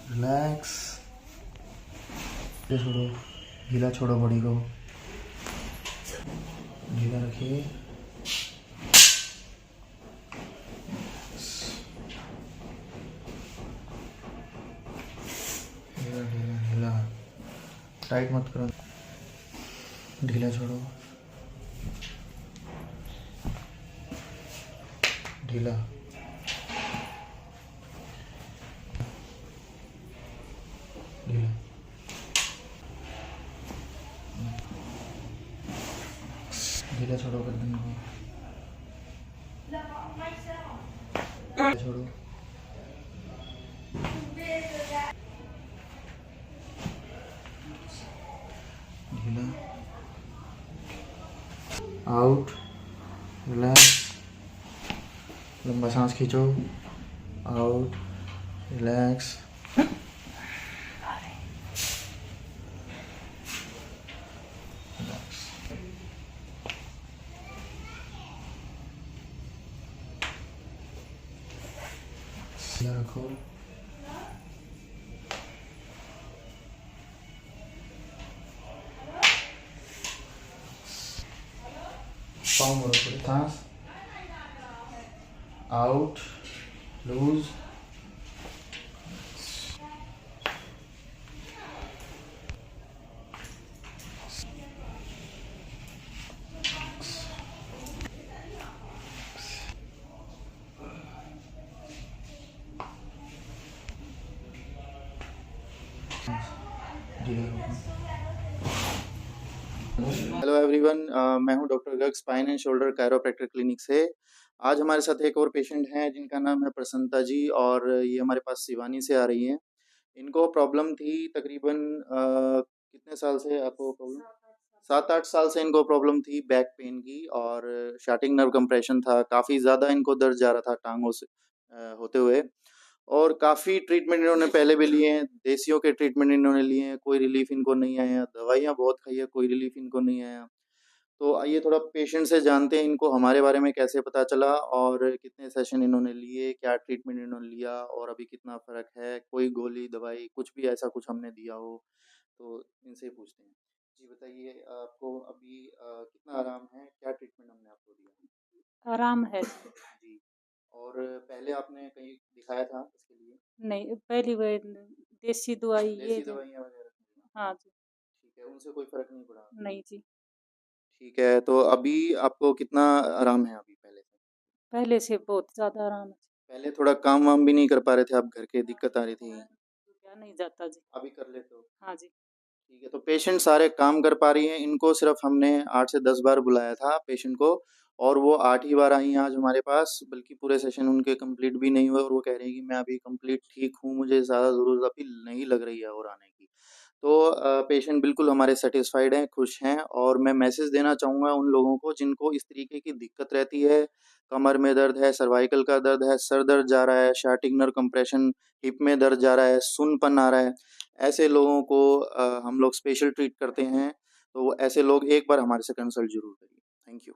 Relax. ये छोड़ो, ढीला छोड़ो बॉडी को, ढीला रखिए। ढीला ढीला ढीला, टाइट मत करो, ढीला छोड़ो, ढीला। ढीला ढीला छोड़ो गर्दन को, ढीला छोड़ो, ढीला। आउट, रिलैक्स, लंबा सांस खींचो, आउट, रिलैक्स, रिलैक्स। ढीला रखो, पाँव मोड़ो पूरे, सांस, आउट, लूज, ढीला रखो। हेलो एवरीवन, मैं हूं doctor Garg, spine and shoulder chiropractor clinic से। आज हमारे साथ एक और पेशेंट हैं जिनका नाम है प्रसन्नता जी, और ये हमारे पास सिवानी से आ रही हैं। इनको प्रॉब्लम थी तकरीबन कितने साल से आपको प्रॉब्लम? 7-8 साल से इनको प्रॉब्लम थी बैक पेन की, और शार्टिंग नर्व कंप्रेशन था। काफ़ी ज़्यादा इनको दर्द जा रहा था टांगों से होते हुए, और काफ़ी ट्रीटमेंट इन्होंने पहले भी लिए हैं। देसियों के ट्रीटमेंट इन्होंने लिए हैं, कोई रिलीफ इनको नहीं आया। दवाइयाँ बहुत खाई है, कोई रिलीफ इनको नहीं आया। तो आइए थोड़ा पेशेंट से जानते हैं इनको हमारे बारे में कैसे पता चला, और कितने सेशन इन्होंने लिए, क्या ट्रीटमेंट इन्होंने लिया, और अभी कितना फ़र्क है, कोई गोली दवाई कुछ भी ऐसा कुछ हमने दिया हो। तो इनसे ही पूछते हैं। जी बताइए, आपको अभी कितना आराम है, क्या ट्रीटमेंट हमने आपको दिया? आराम है। जी। और पहले आपने कहीं दिखाया था इसके लिए? नहीं, पहली बार देसी दवाई ये देसी जो। दवाइयाँ वगैरह? हाँ जी। ठीक है, उनसे कोई फ़र्क नहीं पड़ा? नहीं जी। ठीक है, तो अभी आपको कितना आराम है अभी पहले से? पहले से बहुत ज़्यादा आराम है। पहले थोड़ा काम-वाम भी नहीं कर पा रहे थे आप, घर के दिक्कत आ रही थी? क्या नहीं जाता जी। अभी कर लेते हो? हाँ जी। ठीक है, तो पेशेंट सारे काम कर पा रही हैं। इनको सिर्फ़ हमने 8 से 10 बार बुलाया था पेशेंट को, और वो 8 ही बार आई हैं आज हमारे पास, बल्कि पूरे सेशन उनके कंप्लीट भी नहीं हुए, और वो कह रही हैं कि मैं अभी कंप्लीट ठीक हूँ, मुझे ज़्यादा ज़रूरत अभी नहीं लग रही है और आने की। तो पेशेंट बिल्कुल हमारे सैटिस्फाइड हैं, खुश हैं, और मैं मैसेज देना चाहूँगा उन लोगों को जिनको इस तरीके की दिक्कत रहती है। कमर में दर्द है, सर्वाइकल का दर्द है, सर दर्द जा रहा है, शार्टिंग नर्व कंप्रेशन, हिप में दर्द जा रहा है, सुन्नपन आ रहा है। ऐसे लोगों को हम लोग स्पेशल ट्रीट करते हैं, तो ऐसे लोग एक बार हमारे से कंसल्ट ज़रूर करिए। Thank you.